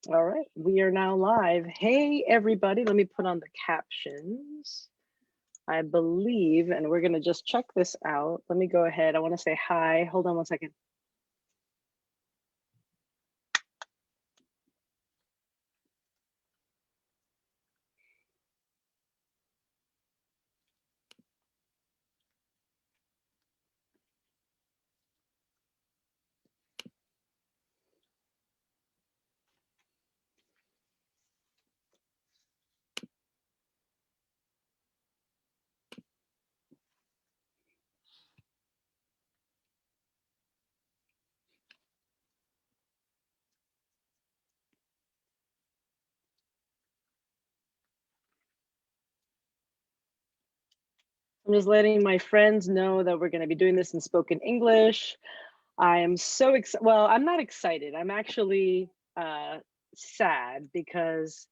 All right, we are now live. Hey, everybody, let me put on the captions. I believe, and we're gonna just check this out. Let me go ahead. I wanna say hi. Hold on one second. I'm just letting my friends know that we're gonna be doing this in spoken English. I am so excited. Well, I'm not excited. I'm actually sad because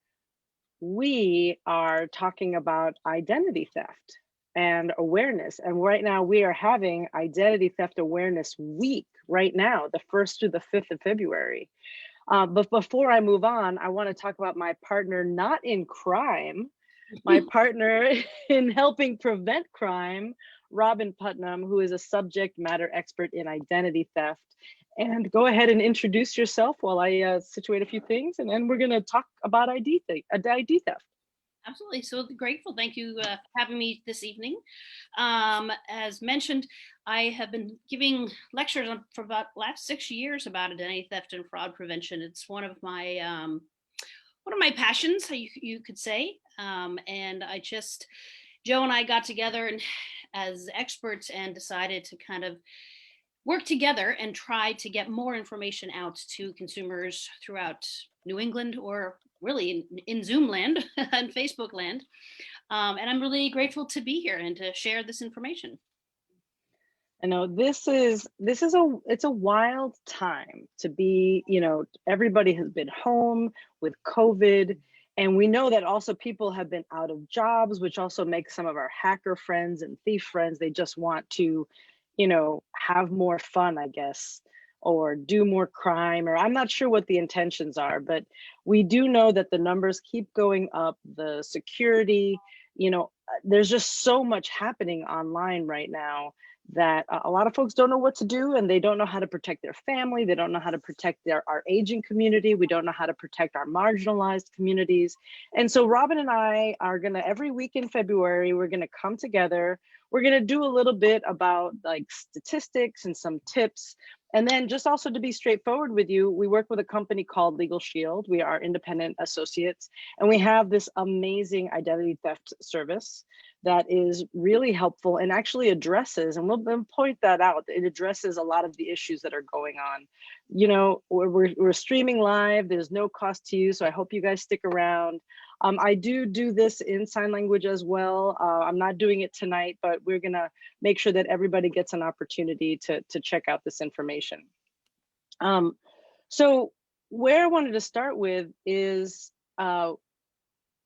we are talking about identity theft and awareness. And right now we are having Identity Theft Awareness Week right now, the 1st through the 5th of February. But before I move on, I want to talk about my partner, not in crime, my partner in helping prevent crime, Robin Putnam, who is a subject matter expert in identity theft. And go ahead and introduce yourself while I situate a few things, and then we're going to talk about ID theft. Absolutely. So grateful. Thank you for having me this evening. As mentioned, I have been giving lectures for about last 6 years about identity theft and fraud prevention. It's one of my passions, you could say. And Joe and I got together and as experts and decided to kind of work together and try to get more information out to consumers throughout New England, or really in Zoom land and Facebook land. And I'm really grateful to be here and to share this information. I know it's a wild time to be, everybody has been home with COVID, and we know that also people have been out of jobs, which also makes some of our hacker friends and thief friends, they just want to, have more fun, I guess, or do more crime, or I'm not sure what the intentions are, but we do know that the numbers keep going up, the security, there's just so much happening online right now that a lot of folks don't know what to do, and they don't know how to protect their family. They don't know how to protect our aging community. We don't know how to protect our marginalized communities. And so Robin and I are gonna, every week in February, we're gonna come together. We're gonna do a little bit about like statistics and some tips. And then just also to be straightforward with you, we work with a company called Legal Shield. We are independent associates, and we have this amazing identity theft service that is really helpful and actually addresses, and we'll point that out, it addresses a lot of the issues that are going on. We're streaming live, there's no cost to you, so I hope you guys stick around. I do this in sign language as well. I'm not doing it tonight, but we're gonna make sure that everybody gets an opportunity to check out this information. So where I wanted to start with is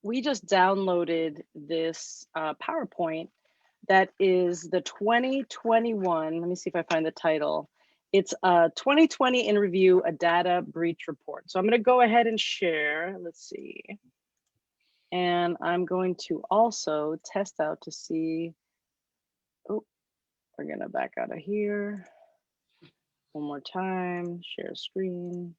we just downloaded this PowerPoint that is the 2021, let me see if I find the title. It's 2020 in review, a data breach report. So I'm gonna go ahead and share, let's see. And I'm going to also test out to see, oh, we're gonna back out of here. One more time, share screen.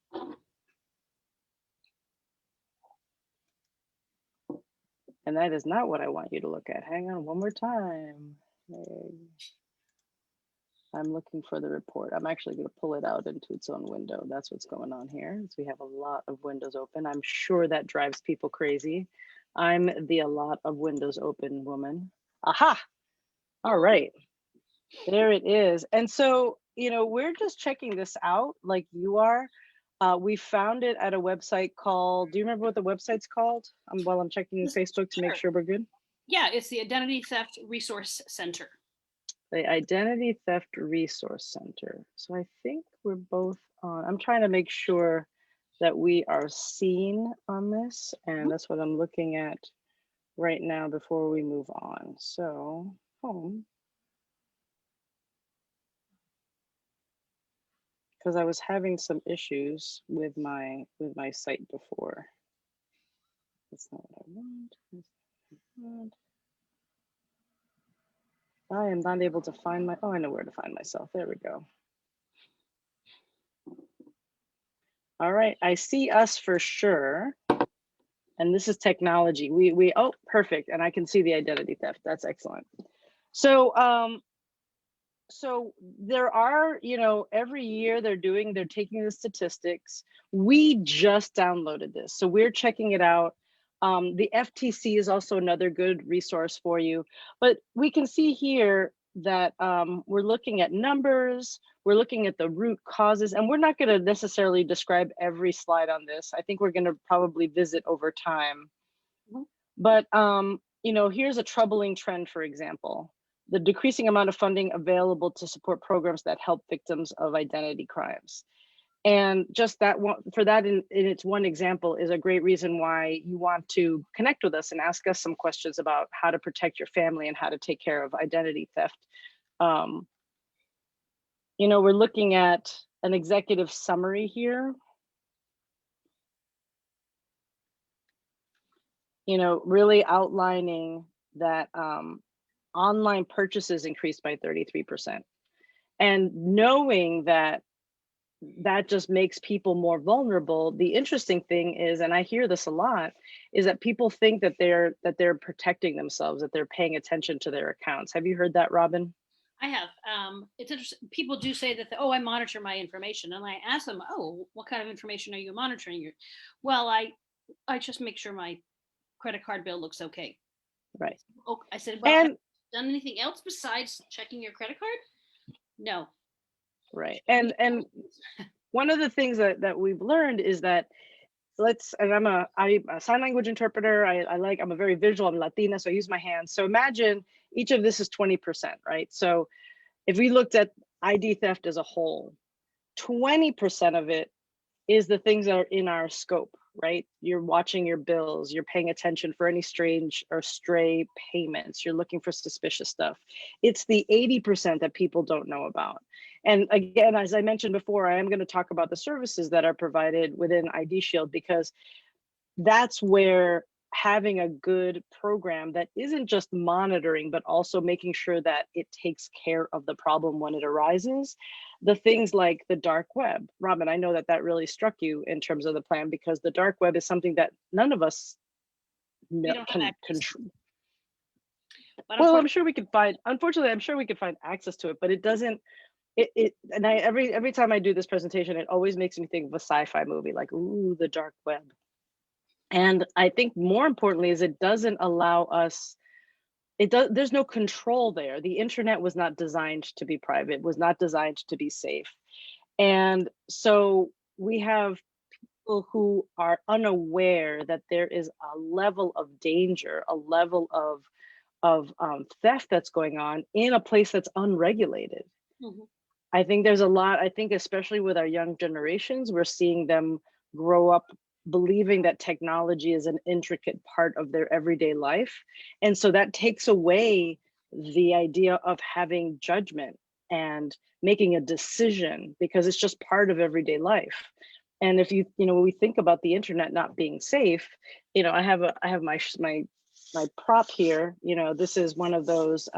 And that is not what I want you to look at. Hang on one more time. I'm looking for the report. I'm actually going to pull it out into its own window. That's what's going on here. So we have a lot of windows open. I'm sure that drives people crazy. I'm the a lot of windows open woman. Aha! All right. There it is. And so, we're just checking this out like you are. We found it at a website called, do you remember what the website's called? While I'm checking Facebook to make sure we're good. Yeah, it's the Identity Theft Resource Center. The Identity Theft Resource Center. So I think we're both on, I'm trying to make sure that we are seen on this, and that's what I'm looking at right now before we move on. So home. because I was having some issues with my site before. That's not what I want. I am not able to find my, oh, I know where to find myself. There we go. All right, I see us for sure. And this is technology. Oh, perfect. And I can see the identity theft. That's excellent. So, so there are, every year they're taking the statistics. We just downloaded this, so we're checking it out. The FTC is also another good resource for you, but we can see here that we're looking at numbers, we're looking at the root causes, and we're not going to necessarily describe every slide on this. I think we're going to probably visit over time. But here's a troubling trend, for example, the decreasing amount of funding available to support programs that help victims of identity crimes. And just that one, for that in its one example, is a great reason why you want to connect with us and ask us some questions about how to protect your family and how to take care of identity theft. We're looking at an executive summary here. Really outlining that online purchases increased by 33%. And knowing that just makes people more vulnerable, the interesting thing is, and I hear this a lot, is that people think that they're protecting themselves, that they're paying attention to their accounts. Have you heard that, Robin? I have. It's interesting. People do say that, oh, I monitor my information. And I ask them, oh, what kind of information are you monitoring? Well, I just make sure my credit card bill looks okay. Right. Oh, I said, well, have you done anything else besides checking your credit card? No. Right. And one of the things that we've learned is that I'm a sign language interpreter. I'm a very visual, I'm Latina, so I use my hands. So imagine each of this is 20%, right? So if we looked at ID theft as a whole, 20% of it is the things that are in our scope, right? You're watching your bills, you're paying attention for any strange or stray payments, you're looking for suspicious stuff. It's the 80% that people don't know about. And again, as I mentioned before, I am going to talk about the services that are provided within ID Shield, because that's where having a good program that isn't just monitoring, but also making sure that it takes care of the problem when it arises. The things like the dark web. Robin, I know that really struck you in terms of the plan, because the dark web is something that none of us can control. Well, I'm sure we could find, unfortunately, I'm sure we could find access to it, but it doesn't, and every time I do this presentation, it always makes me think of a sci-fi movie, like, ooh, the dark web. And I think more importantly is it doesn't allow us, there's no control there. The internet was not designed to be private, was not designed to be safe. And so we have people who are unaware that there is a level of danger, a level of theft that's going on in a place that's unregulated. Mm-hmm. I think there's a lot, I think especially with our young generations, we're seeing them grow up believing that technology is an intricate part of their everyday life. And so that takes away the idea of having judgment and making a decision, because it's just part of everyday life. And if when we think about the internet not being safe, I have my prop here. This is one of those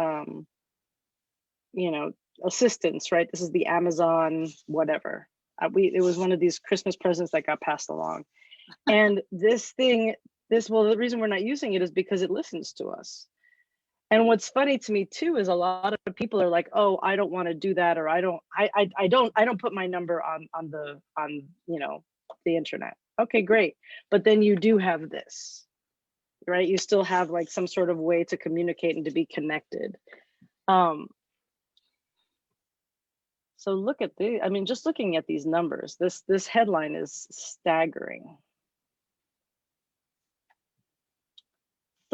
assistants, right? This is the Amazon whatever. It was one of these Christmas presents that got passed along. And the reason we're not using it is because it listens to us. And what's funny to me too is a lot of people are like, oh, I don't want to do that, or I don't put my number on the internet. Okay, great. But then you do have this, right? You still have like some sort of way to communicate and to be connected. So look at just looking at these numbers, this headline is staggering.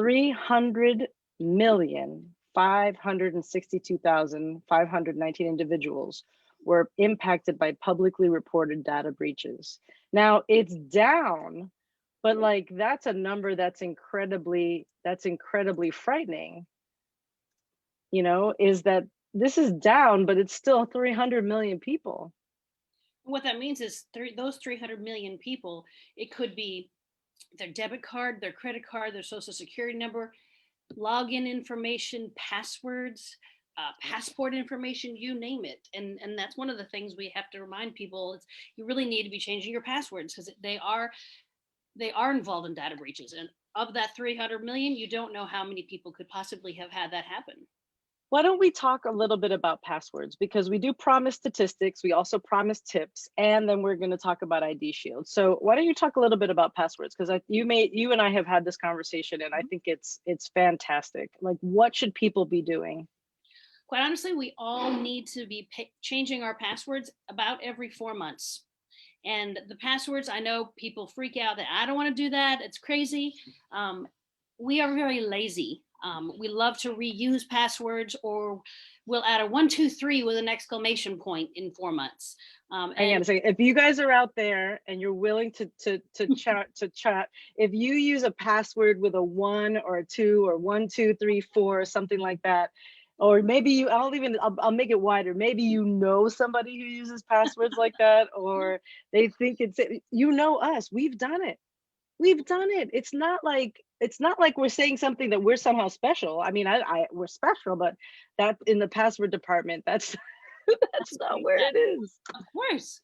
300,562,519 individuals were impacted by publicly reported data breaches. Now it's down, but like that's a number that's incredibly frightening. Is that this is down, but it's still 300 million people. What that means is those 300 million people, it could be their debit card, their credit card, their social security number, login information, passwords, passport information, you name it. And that's one of the things we have to remind people is you really need to be changing your passwords because they are involved in data breaches. And of that 300 million, you don't know how many people could possibly have had that happen. Why don't we talk a little bit about passwords? Because we do promise statistics, we also promise tips, and then we're going to talk about ID Shield. So why don't you talk a little bit about passwords? Because you and I have had this conversation, and I think it's fantastic. Like, what should people be doing? Quite honestly, we all need to be changing our passwords about every 4 months. And the passwords, I know people freak out that I don't want to do that. It's crazy. We are very lazy. We love to reuse passwords, or we'll add a 123 with an exclamation point in 4 months. Hang on a second. If you guys are out there and you're willing to chat, if you use a password with a 1 or a 2 or 1, 2, 3, 4, or something like that, or maybe I'll make it wider. Maybe you know somebody who uses passwords like that, or they think it's, us. We've done it. We've done it. It's not like we're saying something that we're somehow special. I mean, we're special, but that in the password department, that's that's not where it is. Of course.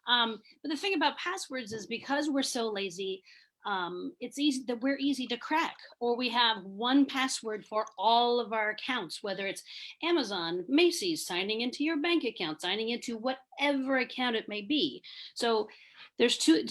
But the thing about passwords is because we're so lazy, it's easy that we're easy to crack, or we have one password for all of our accounts, whether it's Amazon, Macy's, signing into your bank account, signing into whatever account it may be. So there's two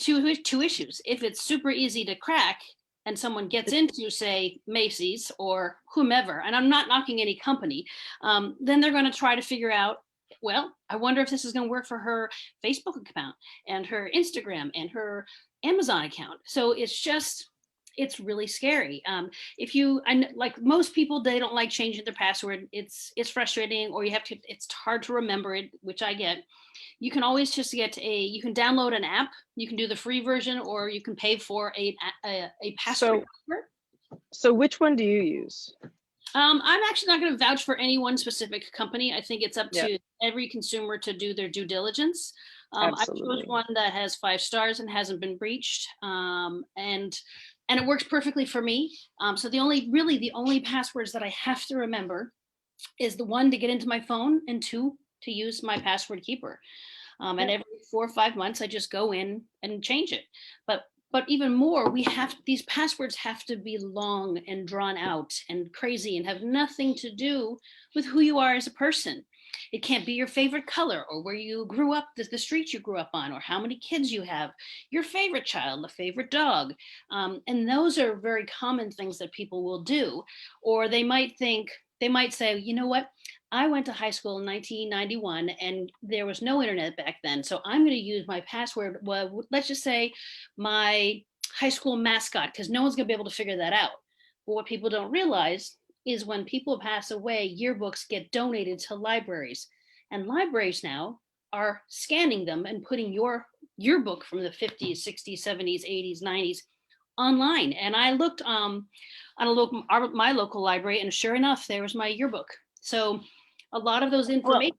issues. If it's super easy to crack and someone gets into, say, Macy's or whomever, and I'm not knocking any company, then they're going to try to figure out, well, I wonder if this is going to work for her Facebook account and her Instagram and her Amazon account. So it's really scary. Like most people, they don't like changing their password. It's frustrating, or it's hard to remember it, which I get. You can always just you can download an app. You can do the free version, or you can pay for a password. So which one do you use? I'm actually not going to vouch for any one specific company. I think it's up to every consumer to do their due diligence. I chose one that has 5 stars and hasn't been breached, and it works perfectly for me. So the only passwords that I have to remember is the 1 to get into my phone, and 2 to use my password keeper. And every 4 or 5 months, I just go in and change it. But even more, these passwords have to be long and drawn out and crazy and have nothing to do with who you are as a person. It can't be your favorite color, or where you grew up, the street you grew up on, or how many kids you have, your favorite child, the favorite dog. And those are very common things that people will do. Or they might say, you know what? I went to high school in 1991 and there was no internet back then. So I'm going to use my password. Well, let's just say my high school mascot, because no one's going to be able to figure that out. But what people don't realize is when people pass away, yearbooks get donated to libraries. And libraries now are scanning them and putting your yearbook from the 50s, 60s, 70s, 80s, 90s online. And I looked on my local library, and sure enough, there was my yearbook. So a lot of those information.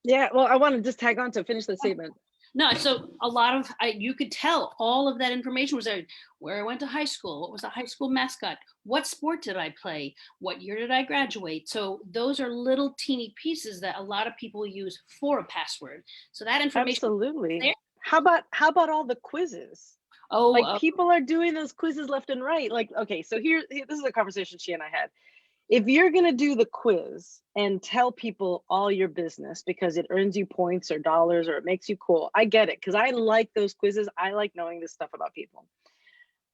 Well, I want to just tag on to finish the statement. No, so a lot of, you could tell all of that information was there. Where I went to high school, what was the high school mascot, what sport did I play, what year did I graduate. So those are little teeny pieces that a lot of people use for a password. So that information. Absolutely. There. How about all the quizzes? Oh, people are doing those quizzes left and right. Like, okay, so this is a conversation she and I had. If you're going to do the quiz and tell people all your business because it earns you points or dollars or it makes you cool, I get it, because I like those quizzes. I like knowing this stuff about people.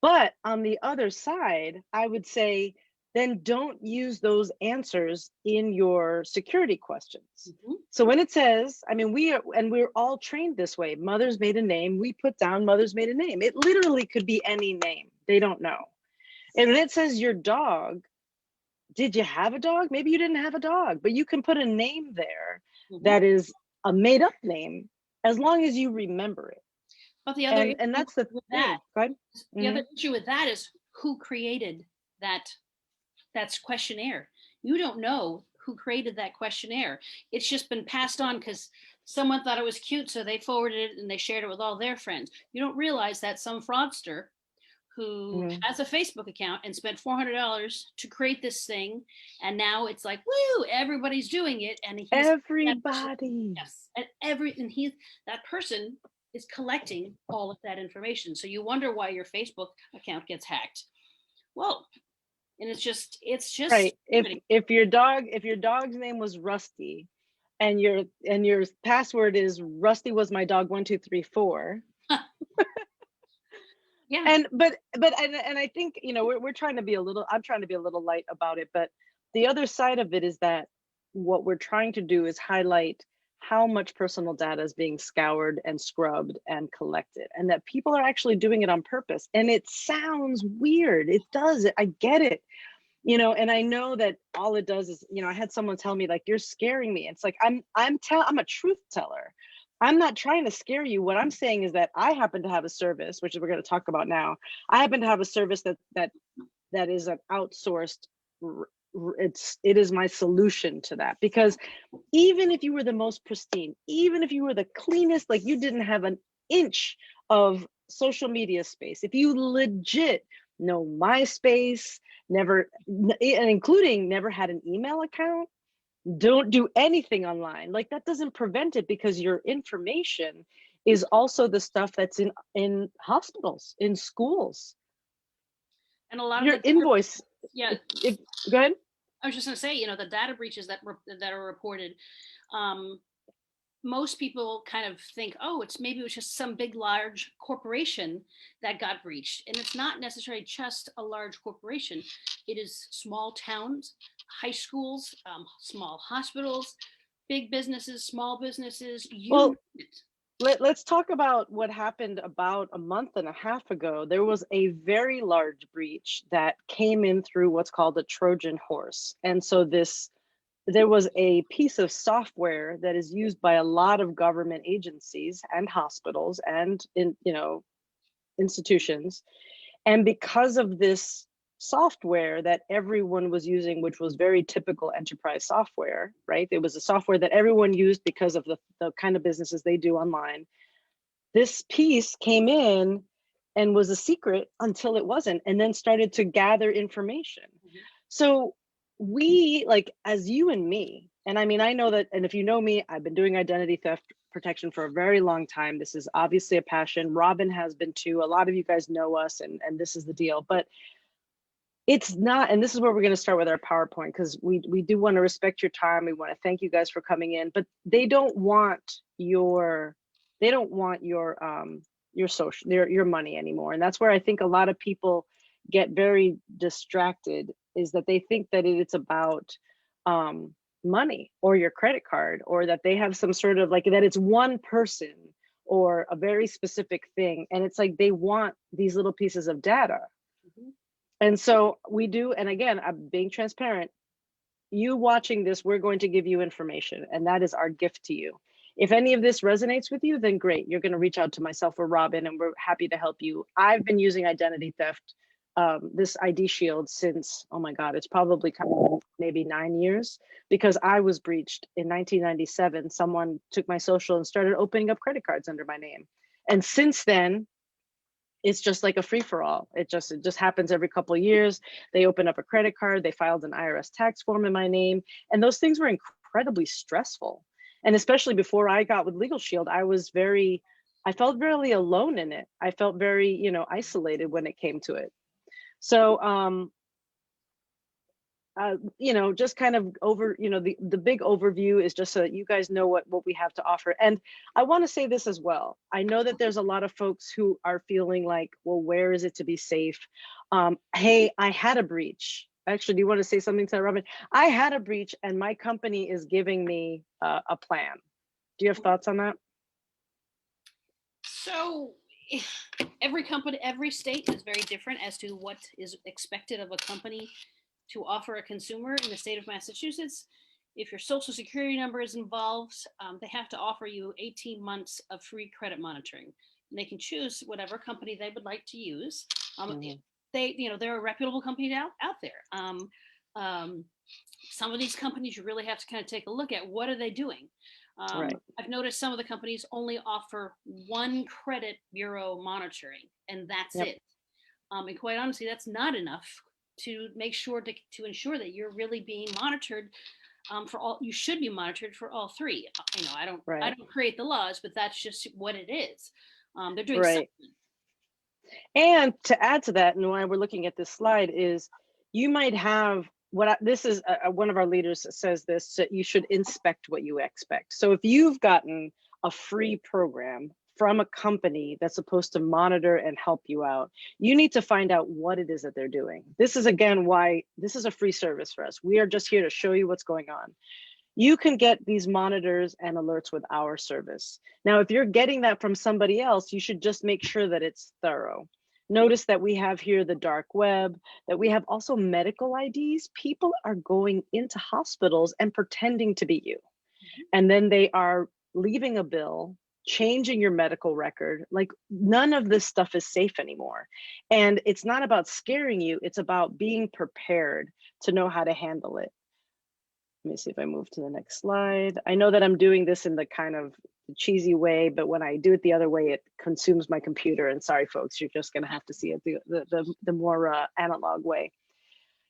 But on the other side, I would say, then don't use those answers in your security questions. Mm-hmm. So when it says, I mean, we're all trained this way. Mother's maiden name, we put down mother's maiden name. It literally could be any name. They don't know. And when it says your dog, did you have a dog? Maybe you didn't have a dog, but you can put a name there that is a made up name as long as you remember it. But the other and that's the thing. Go ahead. The other issue with that is who created that questionnaire. You don't know who created that questionnaire. It's just been passed on because someone thought it was cute, so they forwarded it and they shared it with all their friends. You don't realize that some fraudster who Mhm. has a Facebook account and spent $400 to create this thing, and now it's like, woo, everybody's doing it, and he's that person, Everybody. yes, and that person is collecting all of that information. So you wonder why your Facebook account gets hacked. Well, and it's just Right. If your dog's name was Rusty, and your password is Rusty was my dog 1234. yeah. And I think, we're trying to be a little, I'm trying to be a little light about it, but the other side of it is that what we're trying to do is highlight how much personal data is being scoured and scrubbed and collected, and that people are actually doing it on purpose. And it sounds weird. It does. I get it. And I know that all it does is, I had someone tell me, like, you're scaring me. It's like, I'm a truth teller. I'm not trying to scare you. What I'm saying is that I happen to have a service, which we're going to talk about now. I happen to have a service that is an outsourced. It is my solution to that, because even if you were the most pristine, even if you were the cleanest, like you didn't have an inch of social media space, if you legit no MySpace, never, and including never had an email account, don't do anything online, like that doesn't prevent it, because your information is also the stuff that's in hospitals, in schools, And a lot of your the invoice. yeah, If Go ahead. I was just going to say, the data breaches that are reported, um, most people kind of think, oh, it was just some big, large corporation that got breached. And it's not necessarily just a large corporation. It is small towns, high schools, small hospitals, big businesses, small businesses, you name Well, it. let's talk about what happened about a month and a half ago. There was a very large breach that came in through what's called a Trojan horse. And so there was a piece of software that is used by a lot of government agencies and hospitals and institutions. And because of this software that everyone was using, which was very typical enterprise software, right? It was a software that everyone used because of the kind of businesses they do online. This piece came in and was a secret until it wasn't, and then started to gather information. So we, like, as you and me, and I mean, I know that, and if you know me, I've been doing identity theft protection for a very long time. This is obviously a passion. Robin has been too. A lot of you guys know us, and this is the deal. But it's not, and this is where we're going to start with our PowerPoint, because we do want to respect your time. We want to thank you guys for coming in, but they don't want your your money anymore. And that's where I think a lot of people get very distracted, is that they think that it's about money or your credit card, or that they have some sort of, like, that it's one person or a very specific thing. And it's like they want these little pieces of data. Mhm. And so we do, and again, I'm being transparent. You watching this, we're going to give you information, and that is our gift to you. If any of this resonates with you, then great. You're going to reach out to myself or Robin, and we're happy to help you. I've been using identity theft, this ID Shield, since, oh my God, it's probably coming maybe 9 years, because I was breached in 1997. Someone took my social and started opening up credit cards under my name. And since then, it's just like a free for all. It just happens every couple of years. They open up a credit card, they filed an IRS tax form in my name, and those things were incredibly stressful. And especially before I got with Legal Shield, I felt really alone in it. I felt very, isolated when it came to it. So just kind of over, the big overview is just so that you guys know what we have to offer. And I want to say this as well. I know that there's a lot of folks who are feeling like, well, where is it to be safe? Hey, I had a breach. Actually, do you want to say something to that, Robin? I had a breach, and my company is giving me a plan. Do you have thoughts on that? So every company, every state is very different as to what is expected of a company to offer a consumer. In the state of Massachusetts, if your social security number is involved, they have to offer you 18 months of free credit monitoring. And they can choose whatever company they would like to use. Mhm. They're a reputable company out there. Some of these companies you really have to kind of take a look at what are they doing. Right. I've noticed some of the companies only offer one credit bureau monitoring, and that's Yep. it. And quite honestly, that's not enough to make sure to ensure that you're really being monitored for all. You should be monitored for all three. You know, I Right. don't create the laws, but that's just what it is. They're doing Right. something. And to add to that, and why we're looking at this slide is you might have this is one of our leaders says this, that you should inspect what you expect. So if you've gotten a free program from a company that's supposed to monitor and help you out, you need to find out what it is that they're doing. This is again why this is a free service for us. We are just here to show you what's going on. You can get these monitors and alerts with our service. Now, if you're getting that from somebody else, you should just make sure that it's thorough. Notice that we have here the dark web, that we have also medical IDs. People are going into hospitals and pretending to be you. And then they are leaving a bill, changing your medical record. Like none of this stuff is safe anymore. And it's not about scaring you, it's about being prepared to know how to handle it. Let me see if I move to the next slide. I know that I'm doing this in the kind of cheesy way, but when I do it the other way, it consumes my computer. And sorry, folks, you're just going to have to see it the more analog way.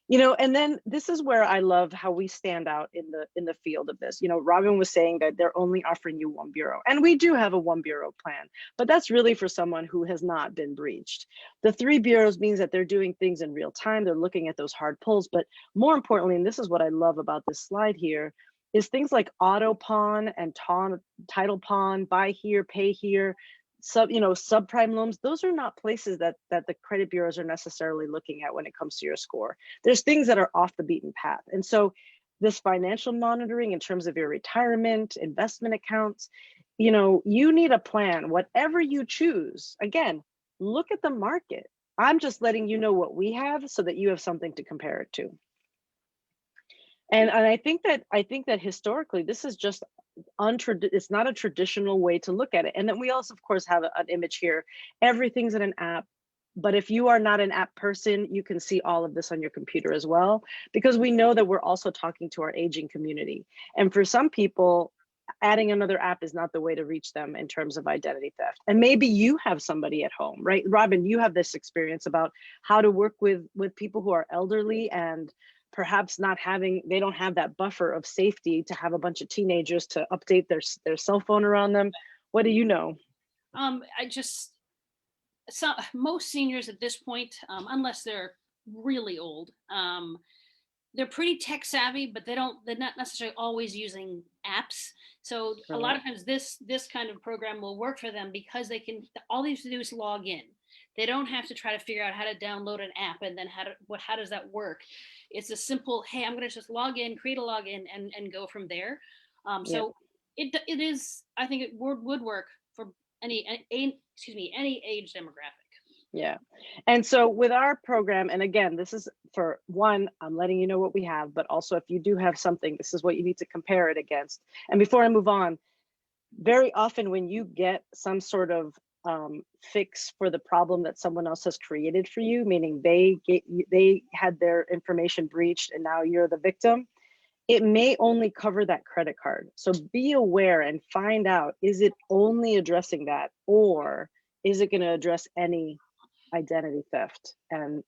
You know, and then this is where I love how we stand out in the field of this. You know, Robin was saying that they're only offering you one bureau, and we do have a one bureau plan, but that's really for someone who has not been breached. The three bureaus means that they're doing things in real time. They're looking at those hard pulls, but more importantly, and this is what I love about this slide here, is things like auto pawn and title pawn, buy here, pay here, subprime loans. Those are not places that the credit bureaus are necessarily looking at when it comes to your score. There's things that are off the beaten path. And so this financial monitoring in terms of your retirement, investment accounts, you know, you need a plan, whatever you choose. Again, look at the market. I'm just letting you know what we have so that you have something to compare it to. And I think that historically, this is just it's not a traditional way to look at it. And then we also, of course, have an image here. Everything's in an app. But if you are not an app person, you can see all of this on your computer as well, because we know that we're also talking to our aging community. And for some people, adding another app is not the way to reach them in terms of identity theft. And maybe you have somebody at home, right? Robin, you have this experience about how to work with people who are elderly and perhaps they don't have that buffer of safety to have a bunch of teenagers to update their cell phone around them. What do you know? Most seniors at this point, unless they're really old, they're pretty tech savvy, but they're not necessarily always using apps. So a lot of times this kind of program will work for them because all they have to do is log in. They don't have to try to figure out how to download an app and then how does that work. It's a simple, hey, I'm going to just log in, create a login, and go from there. So it is, I think it would work for any age demographic. Yeah. And so with our program, and again, this is for one, I'm letting you know what we have, but also if you do have something, this is what you need to compare it against. And before I move on, very often when you get some sort of fix for the problem that someone else has created for you, meaning they had their information breached and now you're the victim, it may only cover that credit card. So be aware and find out, is it only addressing that, or is it going to address any identity theft and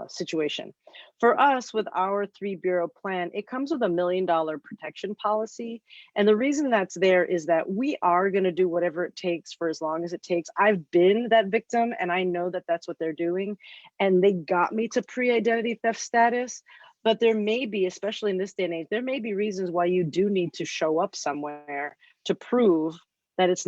situation? For us, with our 3-bureau plan, it comes with $1 million protection policy. And the reason that's there is that we are going to do whatever it takes for as long as it takes. I've been that victim and I know that that's what they're doing. And they got me to pre-identity theft status. But there may be, especially in this day and age, there may be reasons why you do need to show up somewhere to prove that it's not